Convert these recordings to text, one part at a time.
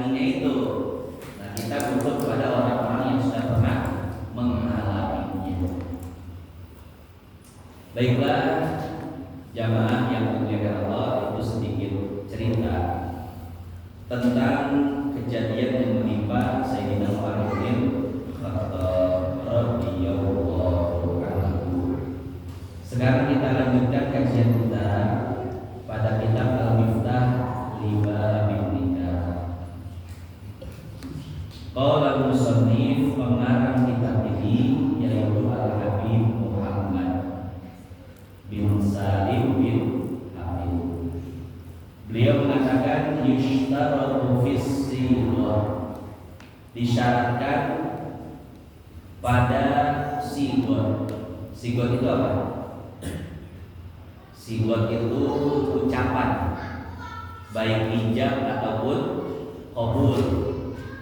menjalaninya itu. Nah, kita butuh kepada orang-orang yang sudah pernah mengalaminya. Baiklah, jamaah yang dimuliakan Allah, itu sedikit cerita tentang kejadian yang menimpa Sayyidina Umar bin Khattab radhiyallahu anhu. Sekarang kita lanjutkan kajian kita pada kitab Al-Miftah Lima bin Nikah. Qala al-musannif, pengarang kitab ini yaitu Al-Habib Muhammad bin Salim bin Habib. Beliau mengatakan yushtaratu fis sighah, disyaratkan pada sighah. Sighah itu apa? Sighah itu ucapan, baik ijab ataupun qabul,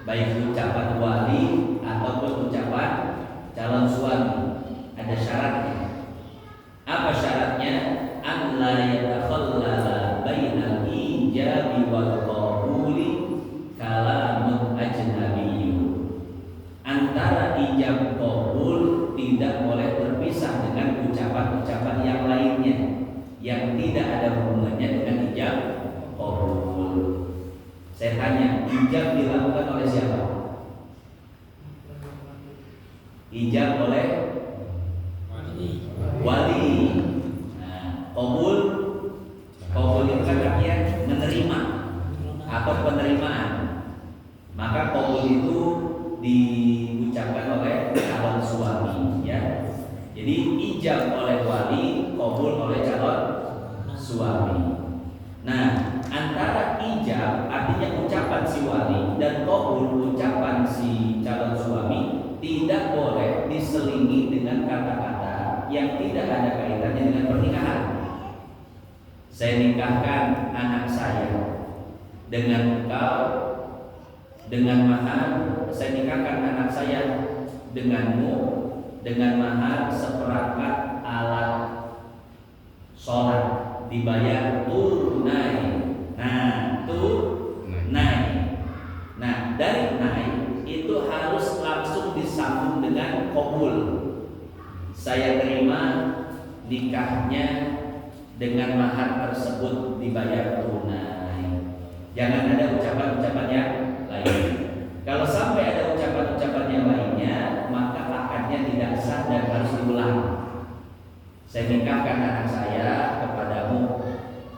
baik ucapan wali ataupun ucapan calon suami. Ada syaratnya. Apa syaratnya? An la yatakhallala bainal ijabi wal qabuli kalamun ajnabiyyun. Antara ijab qabul tidak boleh terpisah dengan ucapan-ucapan yang lainnya yang tidak ada hubungannya dengan ijab qabul. Saya tanya, ijab dilakukan oleh siapa? Ijab oleh wali. Nah, qabul itu kan artinya menerima atau penerimaan. Maka qabul itu diucapkan oleh calon suami, ya. Jadi ijab oleh wali, qabul oleh calon suami. Nah, antara ijab artinya ucapan si wali dan qabul ucapan si calon suami tidak boleh diselingi dengan kata-kata yang tidak ada kaitannya dengan pernikahan. Saya nikahkan anak saya dengan engkau dengan mahar. Saya nikahkan anak saya denganmu dengan mahar seperangkat alat sholat, dibayar tunai. Nah, tunai. Nah, dari tunai itu harus langsung disambung dengan qabul. Saya terima nikahnya dengan mahar tersebut dibayar tunai. Jangan ada ucapan-ucapan yang lain. Kalau sampai ada ucapan-ucapan yang lainnya, maka akadnya tidak sah dan harus diulang. Saya nikahkan anak saya kepadamu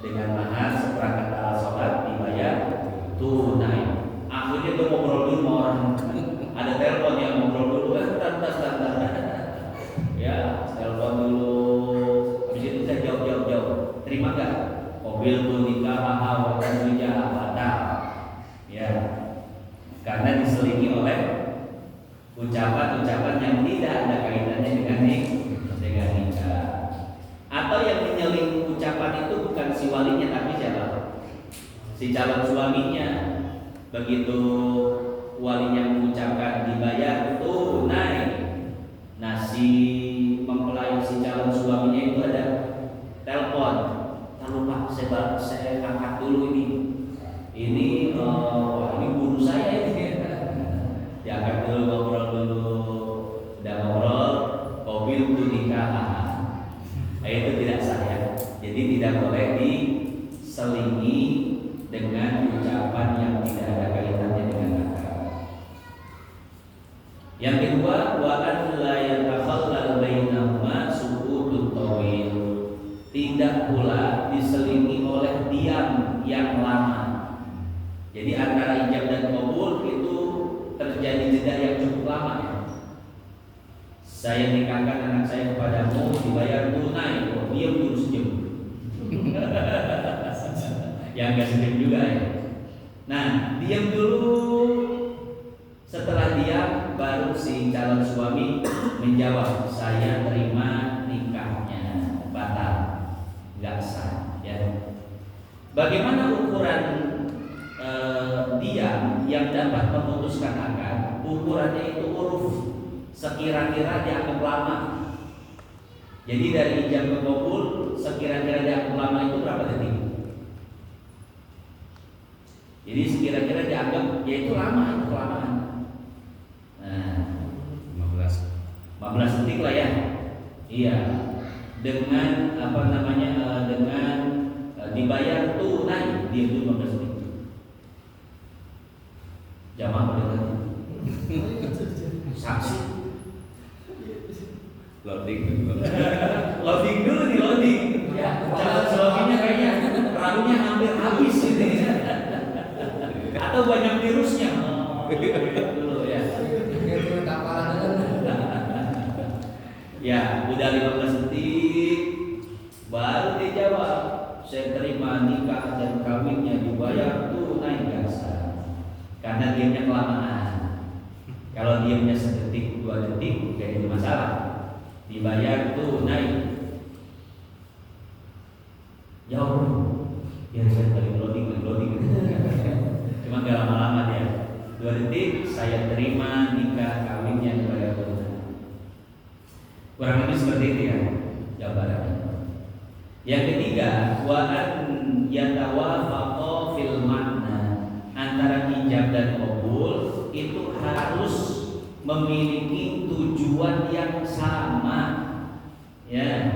dengan mahar seperangkat alat sholat dibayar tunai. Akhirnya tuh ngobrol dulu sama orang. Ada telepon yang ngobrol dulu, bentar. Ya, telepon dulu. Habis itu saya jauh. Terima gak? Mobil tuh nikah mahal dan ijazah batal. Ya, karena diselingi oleh ucapan-ucapan yang tidak ada kaitannya dengan nikah. Atau yang menyeling ucapan itu bukan si walinya tapi siapa? Si calon suaminya. Begitu walinya mengucapkan dibayar tunai, nah si mempelai si calon suaminya itu ada telepon. Lupa saya angkat dulu ini guru saya ini. Diangkat dulu, ngobrol dulu. Udah ngobrol, mobil tuh nikah. Nah, itu tidak sah ya. Jadi tidak boleh diselingi dengan ucapan yang tidak ada kaitannya dengan akad. Yang kedua, wa an la yatakhallal bainahuma sukutut tawil. Tidak pula diselingi oleh diam yang lama. Jadi antara ijab dan qabul itu terjadi jeda yang cukup lama ya. Saya nikahkan anak saya kepadamu dibayar tunai. Oh, diam dulu sejam. Yang gak sejam juga ya. Nah, diam dulu. Setelah diam baru si calon suami menjawab, saya terima nikahnya, batal, gak sah ya. Bagaimana ukuran diam yang dapat memutuskan akad? Ukurannya itu uruf, sekira-kira dianggap lama. Jadi dari ijab ke qabul sekira-kira dianggap lama itu berapa detik? Jadi sekira-kira dianggap ya itu lama, itu kelamaan. Nah, 15 detik lah ya. Iya. Dengan apa namanya? Dengan dibayar tunai dia itu 15 detik. Jamaah pada tadi. Saksi. Loading dulu nih, loading. Ya, calon suaminya kayaknya perahunya hampir habis ini. Atau banyak virusnya. Dulu ya. Ya, udah 15 detik baru dia jawab, saya terima nikah dan kawinnya dibayar tunai biasa. Karena diamnya kelamaan. Kalau diamnya sedetik, 2 detik gak ada masalah. Dibayar tunai. Jauh. Ya saya tadi loading. Cuma gak lama-lama dia. 2 detik saya terima nikah kawinnya dibayar tunai. Kurang lebih seperti itu ya jawabannya. Yang ketiga, wa an yatawafaqa fil makna, antara ijab dan qabul itu harus memiliki tujuan yang sama. Ya.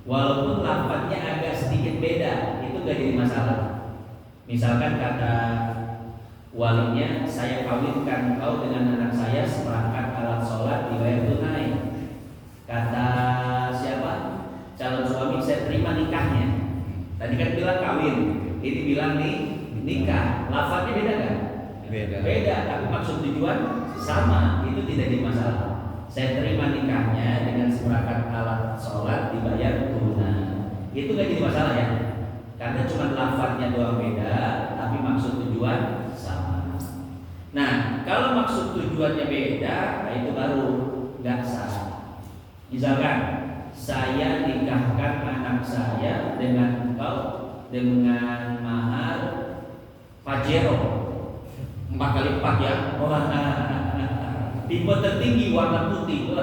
Walaupun lafadznya agak sedikit beda, itu gak jadi masalah. Misalkan kata walinya, saya kawinkan kau dengan anak saya seperangkat alat sholat dibayar tunai. Kata siapa? Calon suami, saya terima nikahnya. Tadi kan bilang kawin, ini bilang nih nikah. Lafadznya beda kan? Beda, tapi maksud tujuan sama. Itu tidak jadi masalah. Saya terima nikahnya dengan seperangkat alat sholat dibayar tunai. Itu gak jadi masalah ya? Karena cuma lafadznya doang beda, tapi maksud tujuan sama. Nah, kalau maksud tujuannya beda, nah itu baru nggak sah. Misalkan saya nikahkan anak saya dengan engkau dengan mahar Pajero 4 kali 4 ya. Tipe tertinggi warna putih.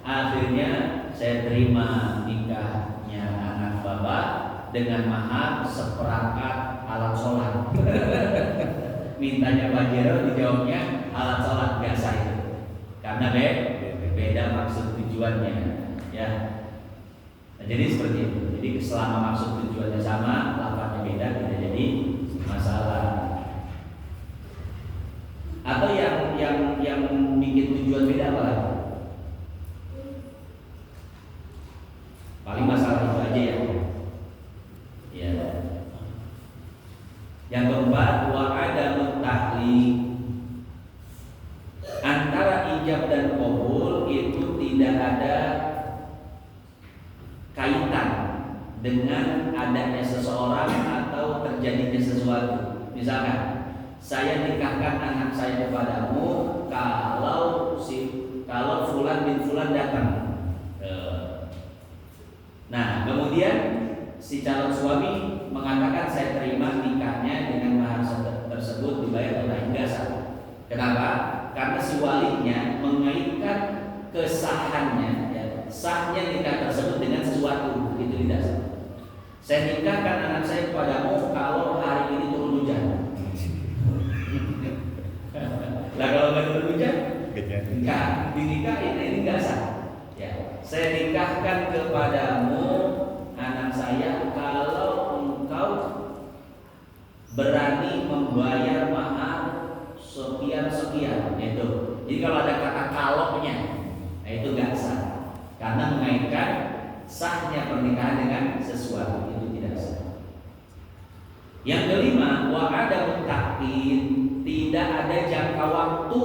Akhirnya saya terima nikahnya anak bapak dengan mahar seperangkat alat sholat. Mintanya Pajero, dijawabnya alat sholat biasa itu. Karena beda maksud tujuannya, ya. Nah, jadi seperti itu. Jadi selama maksud tujuannya sama, lafadznya beda, tidak jadi masalah. Atau yang bikin tujuan beda apa lagi? Paling masalah itu aja ya. Ya. Yang keempat, wa adamu tahliq. Antara ijab dan qabul itu tidak ada kaitan dengan adanya seseorang atau terjadinya sesuatu. Misalkan saya nikahkan anak saya kepadamu kalau fulan bin fulan datang. Nah, kemudian si calon suami mengatakan saya terima nikahnya dengan mahar tersebut dibayar tunai. Enggak sah. Kenapa? Karena si walinya mengaitkan kesahannya, ya, sahnya nikah tersebut dengan sesuatu, itu tidak sah. Saya nikahkan anak saya kepadamu kalau hari ini turun hujan. Lah kalau nggak turun hujan, enggak dinikahin, ini nggak sah. Ya, saya nikahkan kepadamu anak saya kalau engkau berani membayar mahar sekian, itu. Jadi kalau ada kata kaloknya, nah itu nggak sah, karena mengaitkan sahnya pernikahan dengan sesuatu, itu tidak sah. Yang kelima, wa ada muttaqin, tidak ada jangka waktu.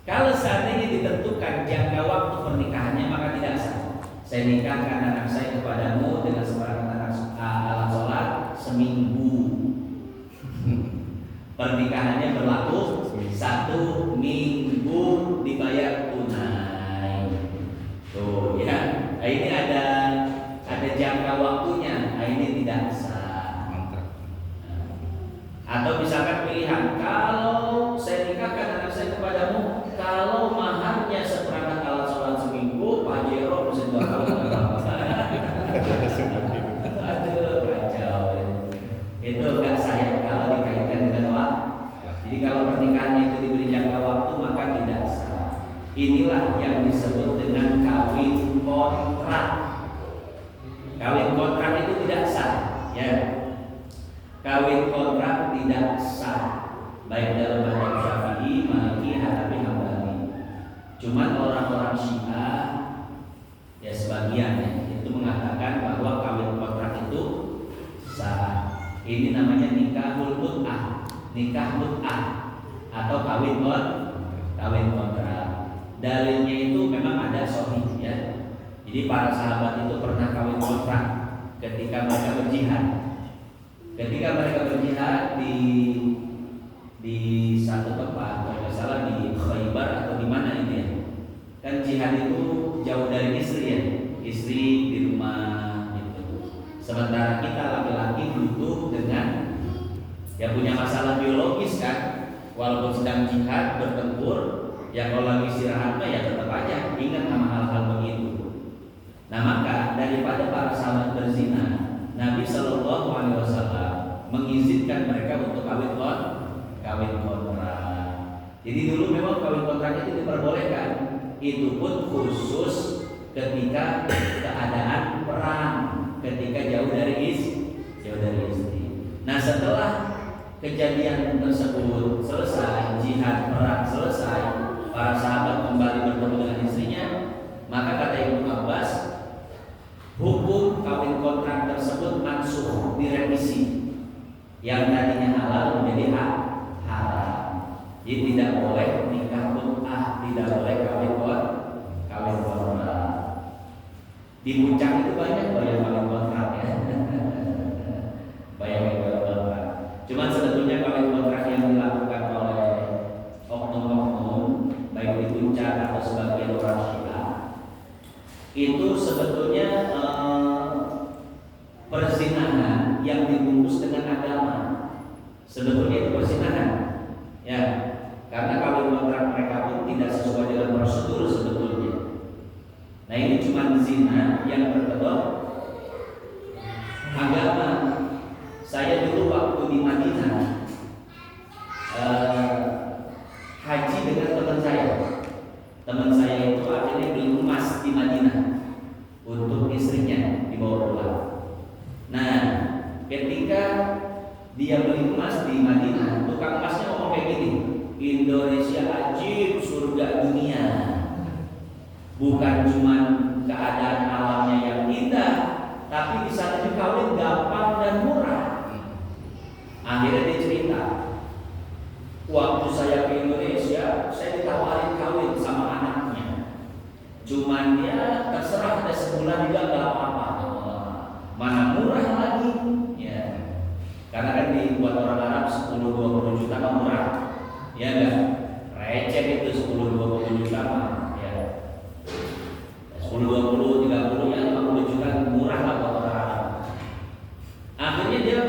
Kalau seandainya ditentukan jangka waktu pernikahannya, maka tidak sah. Saya nikahkan anak saya kepadamu dengan seperangkat alat sholat seminggu. Pernikahannya berlaku 1 minggu dibayar tunai. Tuh ya, nah, ini ada jangka waktunya. Nah, ini tidak sah. Atau misalkan pilihan, kalau saya nikahkan anak saya kepadamu, kalau maharnya seperangkat alat sholat seminggu, Pajero bisa 2 tahun. Aduh, kacau. Itu enggak sah. Inilah yang disebut dengan kawin kontrak. Kawin kontrak itu tidak sah, ya. Kawin kontrak tidak sah, baik dalam mazhab Syafi'i, Maliki, Hanafi, Hambali. Cuman orang-orang Syiah, ya sebagian itu mengatakan bahwa kawin kontrak itu sah. Ini namanya nikahul mut'ah, nikah mut'ah atau kawin kontrak. Dalilnya itu memang ada sahih, ya. Jadi para sahabat itu pernah kawin kontrak ketika mereka berjihad. Ketika mereka berjihad di satu tempat, kalau nggak salah di Khaybar atau di mana ini ya. Kan jihad itu jauh dari istri, ya. Istri di rumah gitu. Sementara kita laki-laki butuh dengan ya punya masalah biologis kan. Walaupun sedang jihad bertempur, ya kalau lagi istirahat ya tetap aja ingat sama hal-hal begitu. Nah maka daripada para sahabat berzina, Nabi Shallallahu Alaihi Wasallam mengizinkan mereka untuk kawin kontrak. Jadi dulu memang kawin kontrak itu diperbolehkan. Itu pun khusus ketika keadaan perang, ketika jauh dari istri. Nah setelah kejadian tersebut selesai, jihad perang selesai, para sahabat kembali bertemu dengan istrinya, maka kata Ibnu Abbas, hukum kawin kontrak tersebut mansuh, direvisi. Yang tadinya halal menjadi haram. Jadi tidak boleh nikah mut'ah, tidak boleh kawin kontrak. Di Puncak itu banyak bayang kawin kontrak, ya. Bayang kawin kontrak. Cuman sebetulnya kawin kontrak yang dilakukan oleh oknum-oknum baik di Puncak atau sebagian orang Syiah itu sebetulnya perzinahan yang dibungkus dengan agama. Sebetulnya itu perzinahan, ya, karena kawin kontrak mereka pun tidak sesuai dengan prosedur sebetulnya. Nah ini cuma zina yang berkedok agama. Saya dulu waktu di Madinah haji dengan teman saya. Teman saya itu akhirnya beli emas di Madinah untuk istrinya dibawa pulang. Nah, ketika dia beli emas di Madinah, tukang emasnya ngomong kayak gini, Indonesia ajib surga dunia. Bukan cuma keadaan alamnya yang indah, tapi di sana juga kawin gampang dan murah. Akhirnya dia cerita, waktu saya ke Indonesia, saya ditawarin kawin sama anaknya. Cuman ya terserah, ada sebulan juga nggak apa-apa. Mana murah lagi, ya. Karena kan dibuat orang Arab 10-20 juta kan murah, ya enggak? Receh itu 10-20 juta mah, ya. 10-20, 30 ya 50 juta murah lah buat orang Arab. Akhirnya dia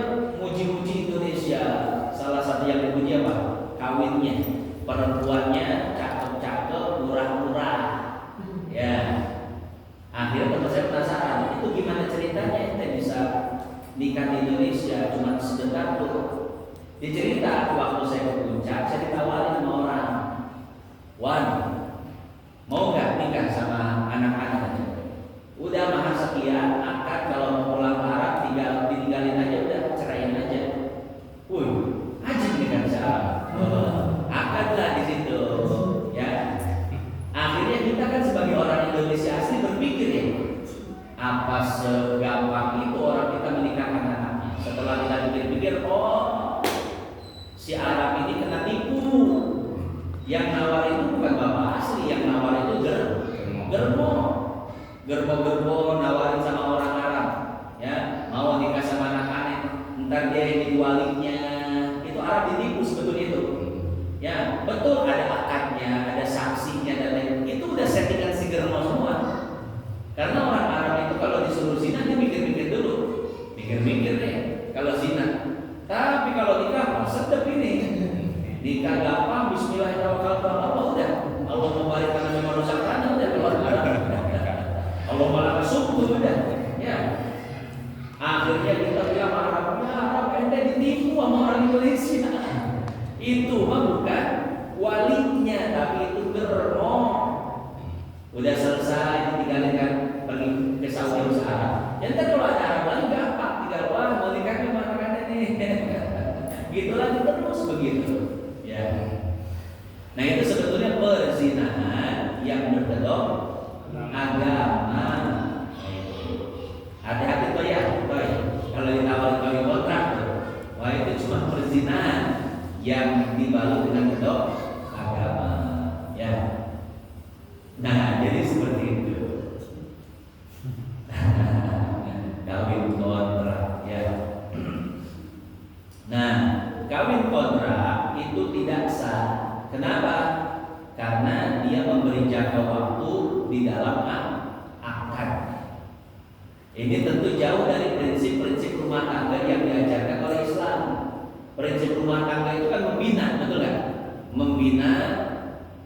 muji-muji Indonesia. Salah satu yang dipuji apa? Kawinnya, perempuannya cakep-cakep, murah-murah, ya. Akhirnya teman saya penasaran, itu gimana ceritanya kita bisa nikah di Indonesia cuma sebentar tuh. Dia cerita waktu saya ke Puncak, saya ditawarin sama orang, Wan, mau nggak nikah sama anak-anak? Udah mahar sekian, akad kalau mau pulang ke Arab ditinggalin aja, udah ceraiin aja. Wih, ajib nih kan siapa? Akad lah di situ, ya. Akhirnya kita kan sebagai orang Indonesia asli berpikir ya, apa segampang itu orang kita menikahkan anaknya. Setelah kita pikir-pikir, oh si Arab ini kena tipu. Yang nawar itu bukan bapak asli, yang nawar itu gerbo nawarin sama orang Arab, ya, mau nikah sama anak-anak, ntar dia yang walinya. Itu Arab ditipu sebetulnya itu. Ya, betul ada akadnya, ada saksinya dan lain. Itu udah settingan si germo semua. Karena orang Arab itu kalau disuruh zina dia mikir-mikir dulu. Mikir-mikir deh kalau zina. Tapi kalau nikah sedep ini. Nikah gampang, bismillahirrahmanirrahim, udah. Allah mau balik karena memang rusak tanah udah keluar Arab. Allah malah kesubur udah. Ya. Akhirnya kita bilang Arab ente ditipu sama orang Indonesia. Itu mah bukan walinya, tapi itu germo. Udah selesai ditinggalin kan pergi ke Saudi usaha. Ya ntar kalau ada Arab lagi gampang, tinggal wah mau nikah gimana kan ini. Gitu lagi terus begitu. Ya. Nah itu sebetulnya perzinahan yang berkedok agama. Hati-hati tuh ya, kalau ditawarin kawin kontrak tuh, wah itu cuma perzinahan yang dibalut dengan kedok agama. Ya. Nah jadi seperti itu. Kawin kontrak ya. Nah kawin kontrak itu tidak sah. Kenapa? Karena dia memberi jangka waktu di dalam akad. Ini tentu jauh dari prinsip-prinsip rumah tangga yang diajarkan oleh Islam. Prinsip rumah tangga itu kan membina, betul kan? Membina,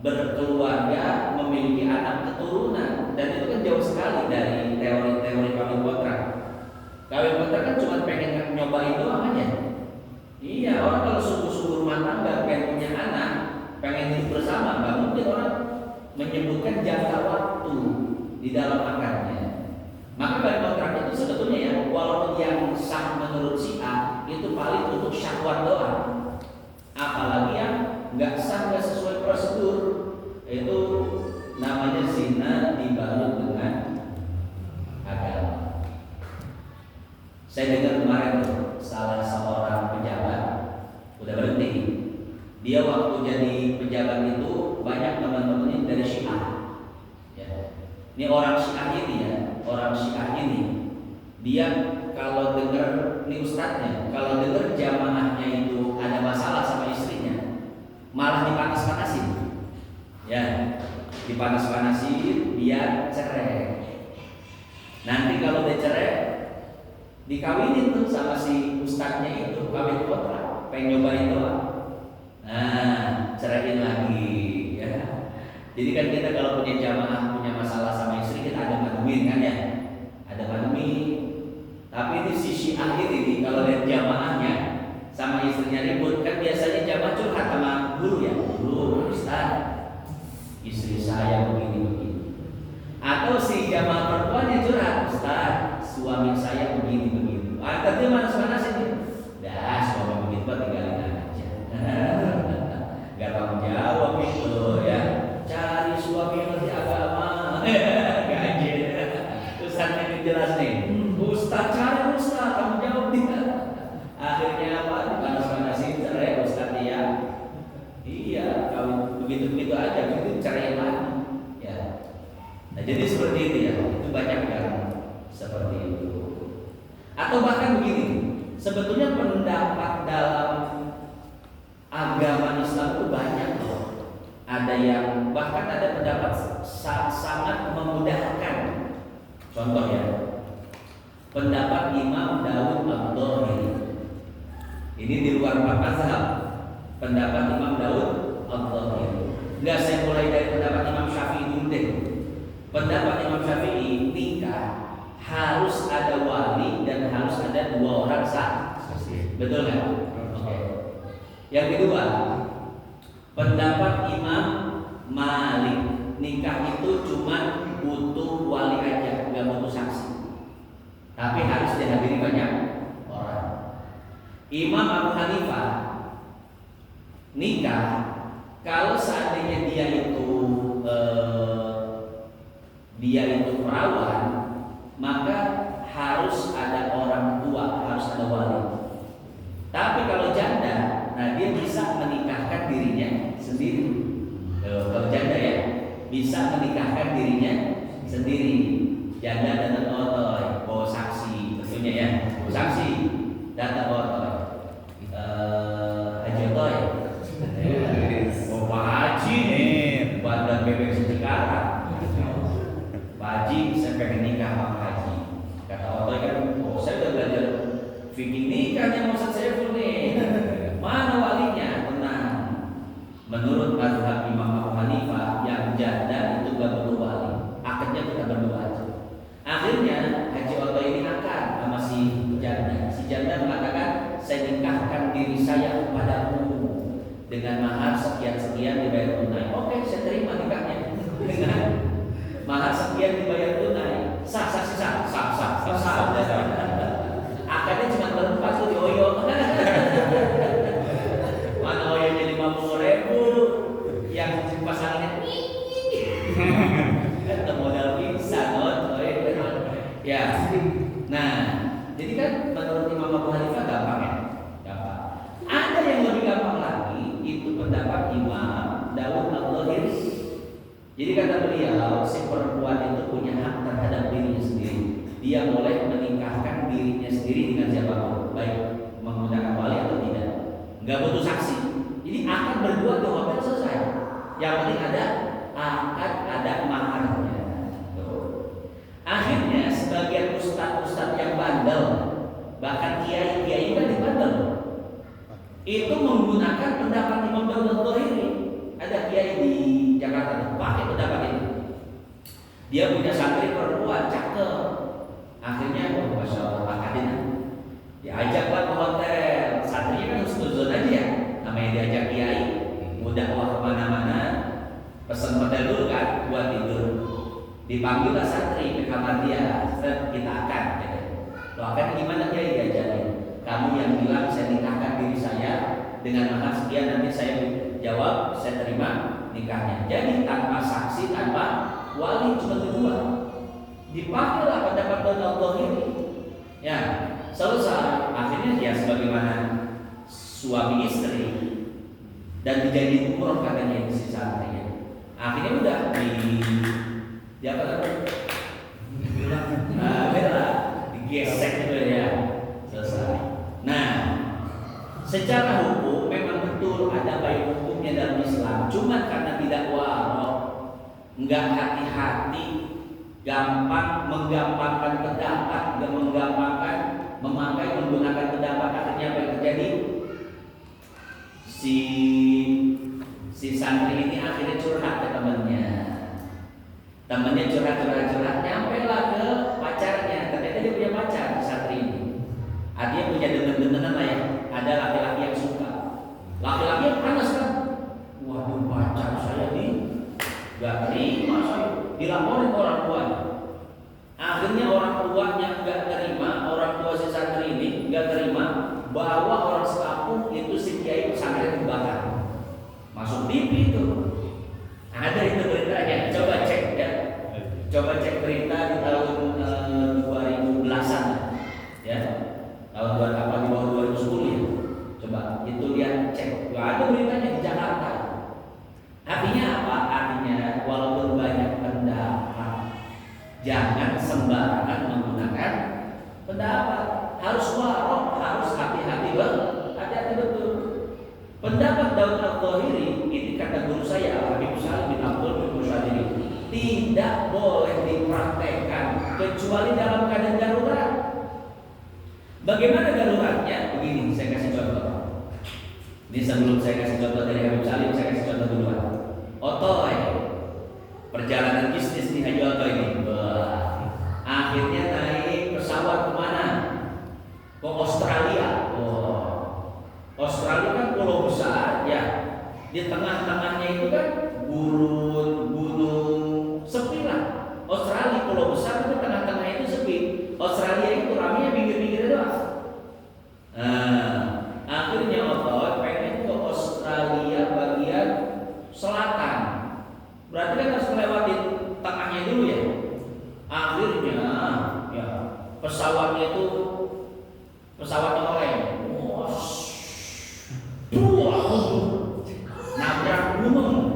berkeluarga, memiliki anak keturunan, dan itu kan jauh sekali dari teori-teori kawin kontrak. Kawin kontrak kan cuma pengen nyobain doang aja. Iya, orang kalau sungguh-sungguh rumah tangga pengen punya anak, pengen hidup bersama, nggak mungkin orang menyebutkan jangka waktu di dalam akadnya. Maka kawin kontrak itu sebetulnya ya, walaupun yang sah menurut Syiah itu paling untuk syahwat doang. Apalagi yang nggak sah, nggak sesuai prosedur, itu namanya zina dibalut dengan agama. Saya dengar kemarin tuh, salah seorang pejabat udah berhenti. Dia waktu jadi pejabat itu banyak teman-temannya dari Syiah. Ya. Ini orang Syiah ini ya, orang Syiah ini dia kalau dengar ini ustadznya, kalau dengar jamaahnya itu ada masalah sama istrinya, malah dipanas-panasin. Ya, dipanas-panasin biar cerai. Nanti kalau udah cerai dikawinin tuh sama si ustadznya itu, kawin kontrak, pengen nyobain doang. Nah, ceraiin lagi ya. Jadi kan kita kalau punya jamaah punya masalah sama istri, kita ada madumin kan ya. Ada madumin. Tapi ini si Syiah ini kalau lihat jamaahnya sama istrinya ribut, kan biasanya jamaah curhat sama guru ya. Guru, ustaz, istri saya begini-begini. Atau si jamaah perempuannya curhat, ustaz, suami saya begini-begini. Atau dia manas-manasin dia. Dah, suami begitu tinggalin aja. Gak tanggung jawab itu ya. Cari suami yang ngerti agama. Gaji. Ustaznya ini jelas nih. Ustaz cari ustaz, tanggung jawab dia. Akhirnya apa? Dipanas-panasin cerai ustaz dia. Iya, kalau begitu-begitu aja, begitu cerai lagi. Ya. Nah jadi seperti itu ya. Itu banyak yang seperti itu. Atau bahkan begini, sebetulnya pendapat dalam agama Islam itu banyak loh. Ada yang bahkan ada pendapat sangat memudahkan. Contoh ya, pendapat Imam Daud Al-Dhahiri. Ini di luar empat mazhab. Pendapat Imam Daud Al-Dhahiri. Enggak, saya mulai dari pendapat Imam Syafi'i dulu deh. Pendapat Imam Syafi'i, nikah harus ada wali dan harus ada dua orang sah. Betul nggak? Oke. Yang kedua, pendapat Imam Malik, nikah itu cuma butuh wali aja, nggak butuh saksi. Tapi harus dihadiri banyak orang. Imam Abu Hanifah, nikah kalau seandainya dia itu perawan, maka harus ada orang tua, harus ada wali. Tapi kalau janda, nah dia bisa menikahkan dirinya sendiri. Kalau janda ya, bisa menikahkan dirinya sendiri. Janda datang otoy, bawa saksi, tentunya ya, saksi datang otoy. Haji otoy, Pak Haji nih, badan bebek sekarang. Pak Haji, saya pengen nikah sama Pak Haji. Kata otoy kan, oh saya udah belajar fikih nikahnya mau saya full nih. Mana walinya? Tenang. Menurut mazhab Imam Abu Hanifah, yang janda itu gak perlu wali. Akadnya kita berdua aja. Akhirnya Haji Oto ini akad sama si janda. Si janda mengatakan, saya nikahkan diri saya kepadamu dengan mahar sekian-sekian dibayar tunai. Oke, saya terima nikahnya. mahar sekian dibayar tunai, sah. Akadnya cuma berempat tuh di Oyo. Mana Oyonya 50.000, yang pasangannya kan modal bisa ya. Nah, jadi kan menurut Imam Abu Hanifah gampang ya, gampang. Ada yang lebih gampang lagi, itu pendapat Imam Dawud al-Zahiri. Jadi kata beliau, si perempuan itu punya hak terhadap dirinya sendiri. Dia boleh menikahkan dirinya sendiri dengan siapapun, baik menggunakan wali atau tidak. Nggak butuh saksi. Jadi akad berdua di hotel selesai. Yang penting ada akad, ada maharnya. Akhirnya sebagian ustadz yang bandel, bahkan kiai kan dibandel, itu menggunakan pendapat Imam Dawud al-Zahiri. Ada kiai di Jakarta pakai pendapat ini. Dia punya santri perempuan cakep. Akhirnya masya Allah akadin, diajaklah ke hotel. Santrinya kan suzon aja ya, namanya diajak kiai, mudah kemana-mana, pesan hotel dulu kan buat tidur. Dipanggillah santri ke kamar dia, kita akan. Lo akan gimana kiai? Diajarin. Kamu yang bilang saya nikahkan diri saya dengan mahar sekian, nanti saya jawab, saya terima nikahnya. Jadi tanpa saksi, tanpa wali, cuma berdua. Dipakailah pendapat Allah ini. Ya, selesai. Akhirnya dia sebagaimana suami istri dan dijadiin umroh katanya si santrinya. Akhirnya udah di apa namanya? Bela digesek gitu ya. Selesai. Nah, secara hukum memang betul ada baik hukumnya dalam Islam. Cuma karena tidak warok, nggak hati-hati, gampang menggampangkan pendapat, nggak menggampangkan menggunakan pendapat. Akhirnya apa yang terjadi? Si santri ini akhirnya curhat ke temannya. Temannya curhat, nyampe lah ke pacarnya. Ternyata dia punya pacar, santri ini. Artinya punya demen-demenan lah ya. Ada laki-laki yang suka. Laki-laki yang panas kan. Waduh, pacar saya gak terima, saya dilaporin ke orang tuanya. Akhirnya orang tuanya gak terima, orang tua si santri ini gak terima, bawa orang sekampung itu si kiai pesantren dibakar. Masuk TV itu. Ada itu beritanya. Coba cek ya. Coba cek berita di tahun 2010-an ya. Tahun di bawah 2010 ya. Coba itu lihat cek. Ada beritanya di Jakarta. Artinya apa? Artinya walaupun banyak pendapat, jangan sembarangan menggunakan pendapat. Harus warok, harus hati-hati banget. Hati-hati betul. Pendapat Dawud al-Zahiri ini kata guru saya Habib Salim bin Abdul bin Musyadiri, tidak boleh dipraktekkan kecuali dalam keadaan darurat. Bagaimana daruratnya? Begini, saya kasih contoh. Ini sebelum saya kasih contoh dari Habib Salim, saya kasih contoh duluan. Otoy, perjalanan bisnis di Haji Otoy ini. Akhirnya naik pesawat kemana? Ke Australia. Australia kan pulau besar ya. Di tengah-tengahnya itu kan gunung sepi lah. Australia pulau besar, tapi tengah-tengahnya itu sepi. Australia itu ramenya pinggir-pinggirnya doang. Nah, akhirnya Otoy pengen ke Australia bagian selatan. Berarti kan harus melewati tengahnya dulu ya. Akhirnya ya pesawatnya oleng. Nabrak gunung.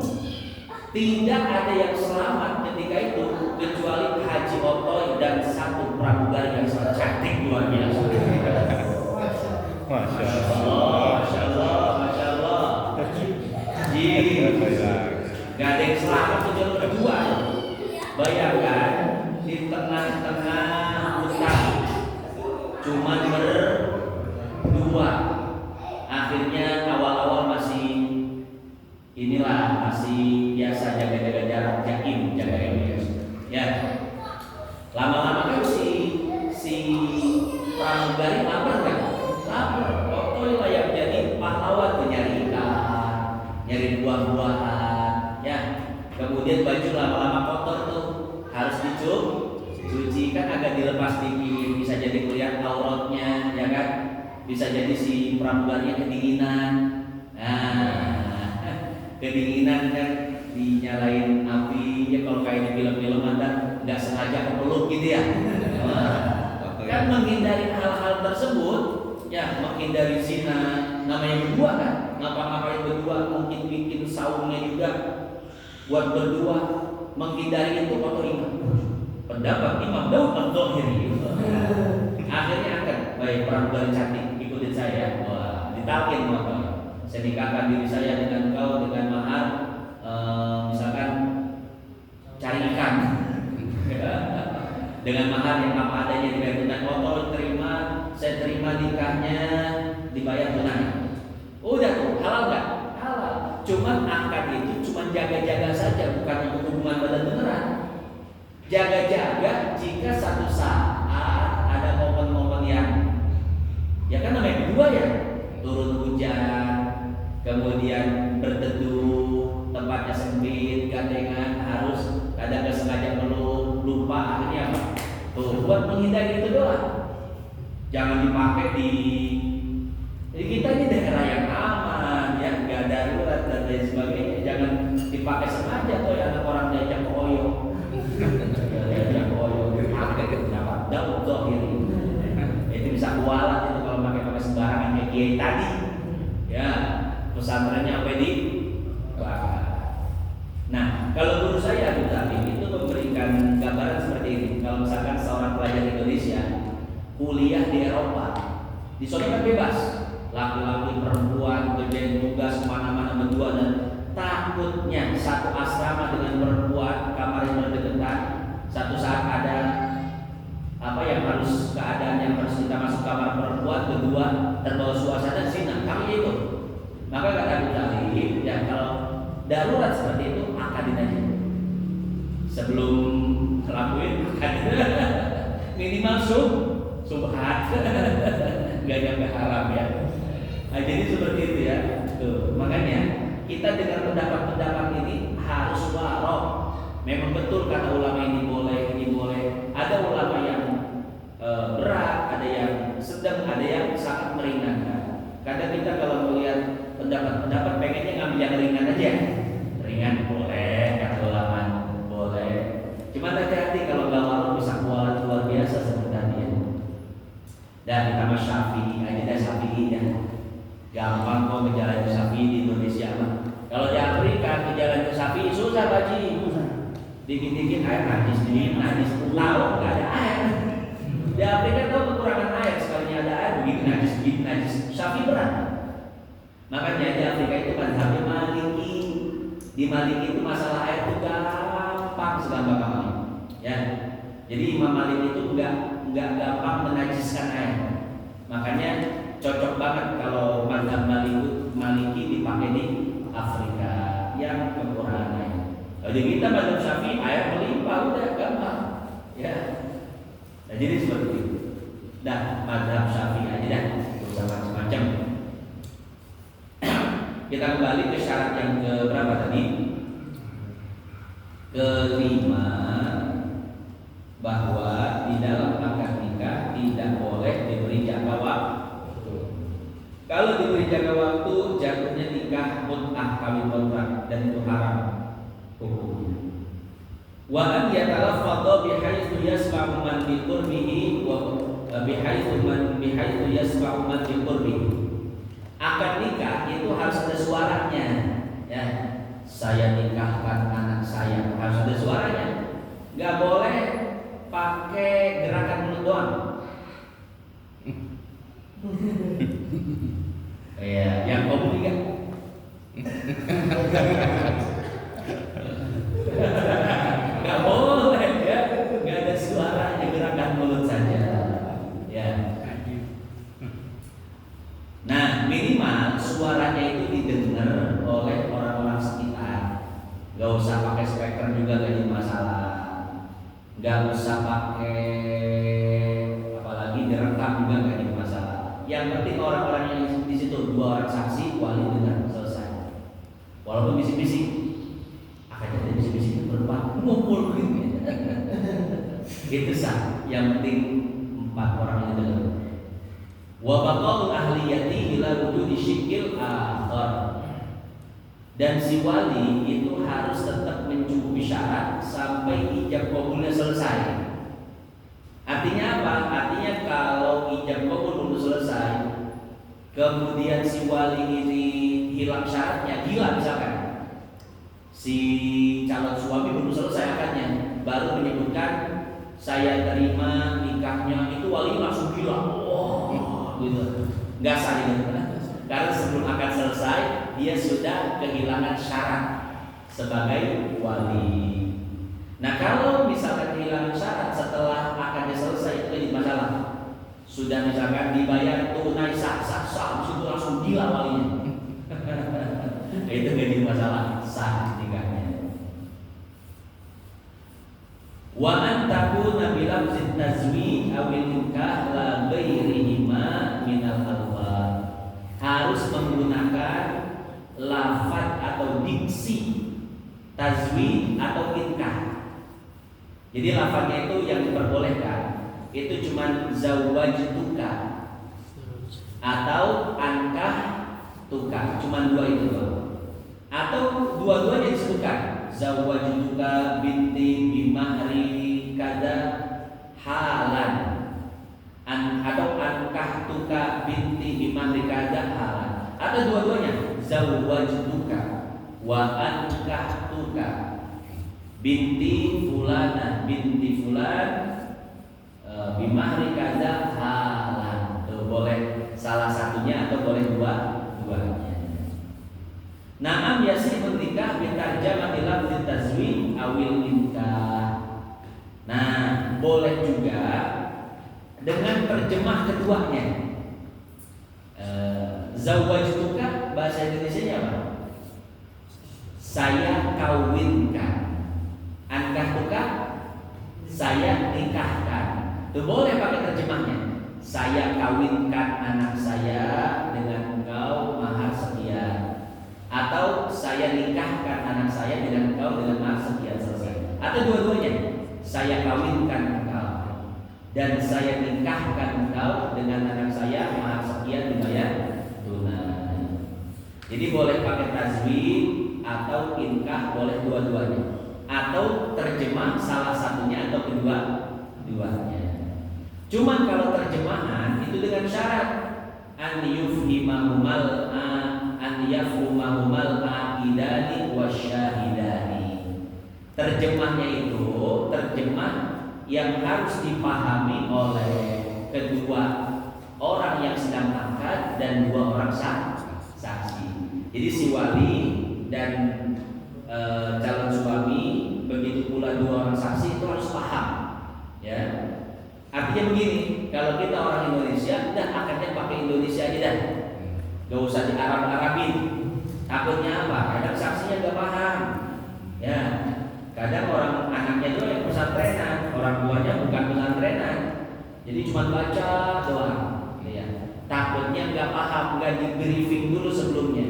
Tidak ada yang selamat ketika itu kecuali Haji Otoy dan satu pramugari yang sangat cantik luar biasa. Masya Allah. Gak ada yang selamat kecuali berdua. Bayangkan di tengah-tengah hutan cuma berdua. Akhirnya awal-awal masih biasa jaga-jaga jarak, jaga emosi. Ya. Lama-lama kan si pramugari lapar kan? Lapar. Otoy lah yang jadi pahlawan tuh, nyari ikan, nyari buah-buahan, ya. Kemudian baju lama-lama kotor tuh. cuci kan agak dilepas dikit, bisa jadi kelihatan auratnya, ya kan? Bisa jadi si pramugarinya kedinginan. Nah, kedinginan kan dinyalain api, ya kalau kayak di film-film ada nggak sengaja kepeluk gitu ya. Kan menghindari hal-hal tersebut, ya menghindari zina, namanya berdua kan, ngapa-ngapain berdua, mungkin bikin saungnya juga buat berdua, menghindari itu kotor iman. Pendapat Imam Daud Al-Zahiri. Akhirnya akan baik pramugari cantik ikutin saya, wah ditalkin makanya. Saya nikahkan diri saya dengan kau dengan mahar, misalkan cari ikan. Dengan mahar yang apa adanya dibayar tunai, foto terima, saya terima nikahnya dibayar tunai. Udah tuh halal nggak? Halal. Cuman akad itu cuma jaga-jaga saja, bukan untuk hubungan badan beneran. Jaga-jaga jika satu saat ada momen-momen yang ya kan namanya berdua ya, turun hujan, kemudian berteduh, tempatnya sempit, gandengan, harus kadang sengaja meluk, lupa, akhirnya apa? Tuh, buat menghindari itu doang. Jangan dipakai jadi kita ini daerah yang aman, yang nggak darurat dan lain sebagainya. Jangan dipakai sengaja tuh ya, anak orang diajak koyo. Diajak koyo, dipakai dapat Daud Zahiri. Itu bisa kualat itu kalau pakai sembarangan kayak kiai tadi. Ya, pesantrennya apa di? Nah, kalau guru saya Abu Talib itu memberikan gambaran seperti ini. Kalau misalkan seorang pelajar Indonesia kuliah di Eropa, di sana kan bebas, laki-laki perempuan kerjain tugas kemana-mana berdua, dan takutnya satu asrama dengan perempuan kamar yang berdekatan, satu saat ada apa yang harus keadaan yang harus kita masuk kamar perempuan berdua terbawa suasana zina, kami ikut. Maka kata Abu Talib, ya kalau darurat seperti itu akadin aja sebelum ngelakuin minimal subhat nggak nyampe haram ya. Nah, jadi seperti itu ya. Tuh, makanya kita dengar pendapat-pendapat ini harus warok. Memang betul kata ulama ini boleh, ini boleh. Ada ulama yang berat, ada yang sedang, ada yang sangat meringankan. Kadang kita kalau melihat pendapat-pendapat pengennya ngambil yang ringan aja. Ringan boleh, kata ulama boleh. Cuma hati-hati kalau nggak warok bisa kualat luar biasa seperti tadi ya. Dan kita mas Syafi'i aja dah Syafi'i ya. Gampang kok menjalani Syafi'i di Indonesia mah. Kalau di Afrika menjalani Syafi'i susah baji. Dikit-dikit air najis, laut nggak ada air. Di Afrika tuh kekurangan air, sekalinya ada air begitu najis. Syafi'i berat. Makanya di Afrika itu mazhabnya Maliki. Di Maliki itu masalah air itu gampang segampang-gampang. Ya. Jadi Imam Malik itu enggak gampang menajiskan air. Makanya cocok banget kalau mazhab Maliki dipakai di Afrika yang kekurangan air. Jadi kita mazhab Syafi'i air melimpah udah gampang. Ya. Nah, jadi seperti itu. Dah mazhab Syafi'i aja dah, usah macam-macam. Kita kembali ke syarat yang ke berapa tadi? Kelima, bahwa di dalam akad nikah tidak boleh diberi jangka waktu. Kalau diberi jangka waktu jatuhnya nikah mut'ah, kawin kontrak, dan itu haram hukumnya. Wa an yatalaffadha bihaitsu yasma'u man bi qurbihi wa bihaitsu yasma'u man bi qurbihi. Akad nikah itu harus ada suaranya, ya. Saya nikahkan anak saya, harus ada suaranya. Nggak boleh pakai gerakan mulut doang. Ya, yang ngomong juga. Nggak boleh ya, nggak ada suaranya, gerakan mulut saja. Ya. Nah, minimal suaranya itu didengar oleh orang-orang sekitar. Gak usah pakai speaker juga gak jadi masalah. Gak usah pakai apalagi direkam juga gak jadi masalah. Yang penting orang-orang yang di situ, 2 orang saksi, wali dengar, selesai. Walaupun bisik-bisik, akan jadi bisik-bisik berubah ngumpul gitu. Itu sah. Yang penting 4 orang itu dengar. Wa baqa'u ahliyati ila wujudi syikil akhar. Dan si wali itu harus tetap mencukupi syarat sampai ijab qabulnya selesai. Artinya apa? Artinya kalau ijab qabul belum selesai, kemudian si wali ini hilang syaratnya, gila misalkan, si calon suami belum selesai akadnya, baru menyebutkan saya terima nikahnya, itu wali langsung gila, gitu, nggak sah gitu. Karena sebelum akad selesai dia sudah kehilangan syarat sebagai wali. Nah kalau misalkan kehilangan syarat setelah akadnya selesai, itu jadi masalah. Sudah misalkan dibayar tunai sah, itu langsung gila walinya. Itu nggak jadi masalah, sah nikahnya. Wa an takuna bi lafzit nazwi awil nikah la ghairihima minal alfaz. Harus menggunakan lafaz atau diksi tazwi atau inkah. Jadi lafaznya itu yang diperbolehkan itu cuma zawwajtuka atau ankah tuka, cuma 2 itu doang. Atau dua-duanya disebutkan, zawwajtuka binti bimahri kada halan, atau ankah tuka binti bimahri kada halan, atau dua-duanya zawwajtuka wa ankah tuka binti fulana binti fulan bimahri kada halan. Tuh, boleh salah satunya atau boleh dua-duanya. Naam yasih menikah bitarjamati lafzi tazwij awil nikah. Nah, boleh juga dengan terjemah keduanya. Zawwajtuka bahasa Indonesianya apa? Saya kawinkan. Ankahtuka saya nikahkan. Itu boleh pakai terjemahnya. Saya kawinkan anak saya dengan engkau mahar sekian. Atau saya nikahkan anak saya dengan engkau dengan mahar sekian, selesai. Atau dua-duanya. Saya kawinkan engkau dan saya nikahkan engkau dengan anak saya mahar sekian dibayar tunai. Jadi boleh pakai tazwij atau inkah, boleh dua-duanya. Atau terjemah salah satunya atau kedua-duanya. Cuman kalau terjemahan itu dengan syarat an yufhimahumal aqidani wasyahidani. Terjemahnya itu terjemah yang harus dipahami oleh kedua orang yang sedang akad dan 2 orang saksi. Jadi si wali dan calon suami, begitu pula 2 orang saksi itu harus paham, ya. Artinya begini, kalau kita orang Indonesia, udah akadnya pakai Indonesia aja dah, gak usah di Arab-Arabin. Takutnya apa? Kadang saksinya gak paham, ya. Kadang orang anaknya itu yang pesantrenan, orang tuanya bukan pesantrenan, jadi cuma baca doang, ya. Takutnya gak paham, gak di briefing dulu sebelumnya.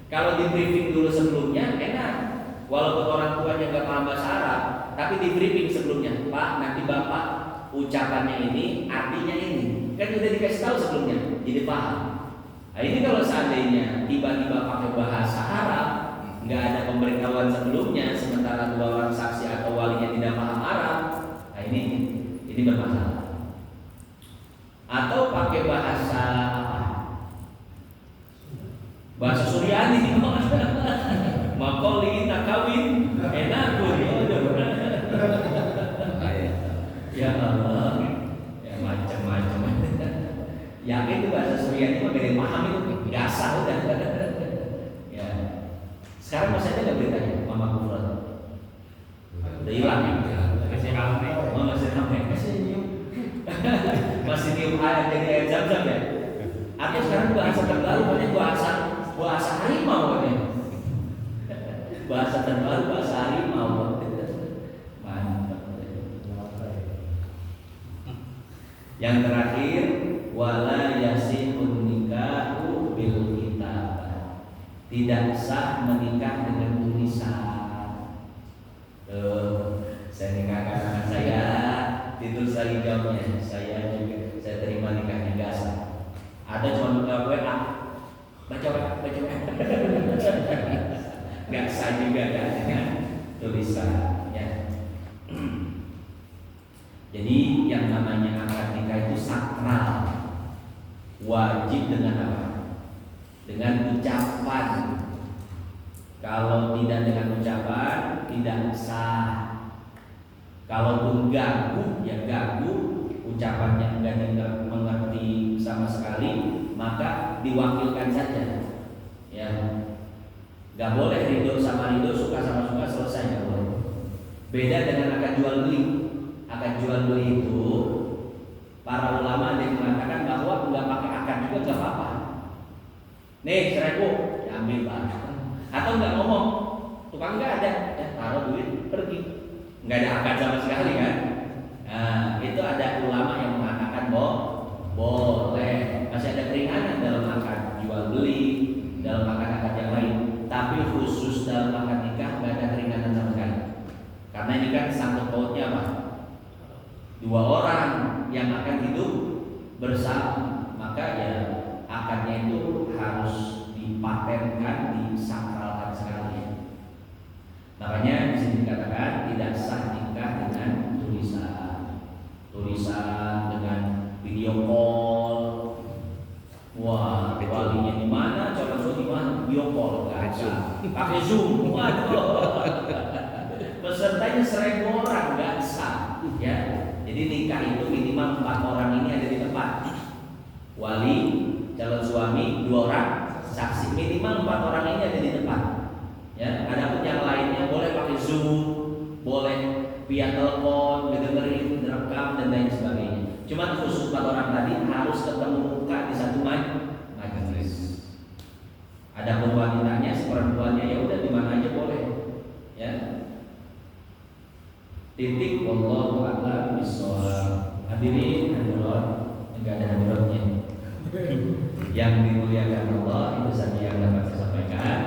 Kalau di briefing dulu sebelumnya enak, walaupun orang tuanya gak paham bahasa Arab, tapi di briefing sebelumnya, Pak, nanti Bapak ucapannya ini, artinya ini, kan udah dikasih tahu sebelumnya, jadi paham. Nah ini kalau seandainya tiba-tiba pakai bahasa Arab, nggak ada pemberitahuan sebelumnya, sementara 2 orang saksi atau walinya tidak paham Arab, nah ini bermasalah. Atau pakai bahasa apa? Bahasa Suryani, makoli kita kawin, enak ya Allah, ya macam-macam. Yakin itu bahasa Suryani mah gak paham, itu biasa udah. Ya. Sekarang masih ada nggak beritanya, Mama Kufra? Udah hilang ya? Masih ramai. Masih ramai. Masih nyium air jadi air zam-zam ya? Artinya sekarang bahasa terbaru banyak bahasa harimau ya. Bahasa terbaru bahasa harimau. Yang terakhir, wala yasihun nikahu bil kitabah. Tidak sah menikah dengan tulisan. Saya nikahkan anak saya jawabnya, saya terima nikahnya nggak sah. Ada cuma buka WA, baca WA, nggak sah juga kan dengan tulisan ya. Jadi yang namanya akad nikah itu sakral, wajib dengan apa? Dengan ucapan. Kalau tidak dengan ucapan tidak sah. Kalaupun gagu, ya gagu, ucapannya enggak mengerti sama sekali, maka diwakilkan saja. Ya, nggak boleh ridho sama ridho, suka sama suka, selesai nggak boleh. Beda dengan akad jual beli. Akad jual beli itu para ulama ada yang mengatakan bahwa nggak pakai akad juga nggak apa-apa. Nih 1.000, ambil barang. Atau nggak ngomong, tukang nggak ada, ya taruh duit pergi, nggak ada akad sama sekali kan? Nah itu ada ulama yang mengatakan boleh, masih ada keringanan dalam akad jual beli, dalam akad yang lain. Tapi khusus dalam akad nikah nggak ada keringanan sama sekali, karena ini kan sangkut pautnya apa? 2 orang yang akan hidup bersama, maka ya akadnya itu harus dipatenkan, disakralkan sekali. Makanya di sini dikatakan tidak sah nikah dengan tulisan dengan video call. Wah, walinya di mana, calon suami di mana, video call, pakai Zoom. Waduh, pesertanya 1.000 orang, nggak sah. Ya, jadi nikah itu minimal 4 orang ini ada di tempat. Wali, calon suami 2 orang, saksi, minimal 4 orang ini ada di tempat. Ya, adapun yang lainnya boleh pakai Zoom, boleh via telepon, dengerin, direkam dan lain sebagainya. Cuma khusus 4 orang tadi harus ketemu muka di satu majelis. Adapun wanitanya, seperempuannya ya udah di mana aja boleh. Ya. Titik wallahu a'lam bishawab. Hadirin hadirat, enggak ada hadiratnya. Yang dimuliakan Allah, itu saja yang dapat saya sampaikan.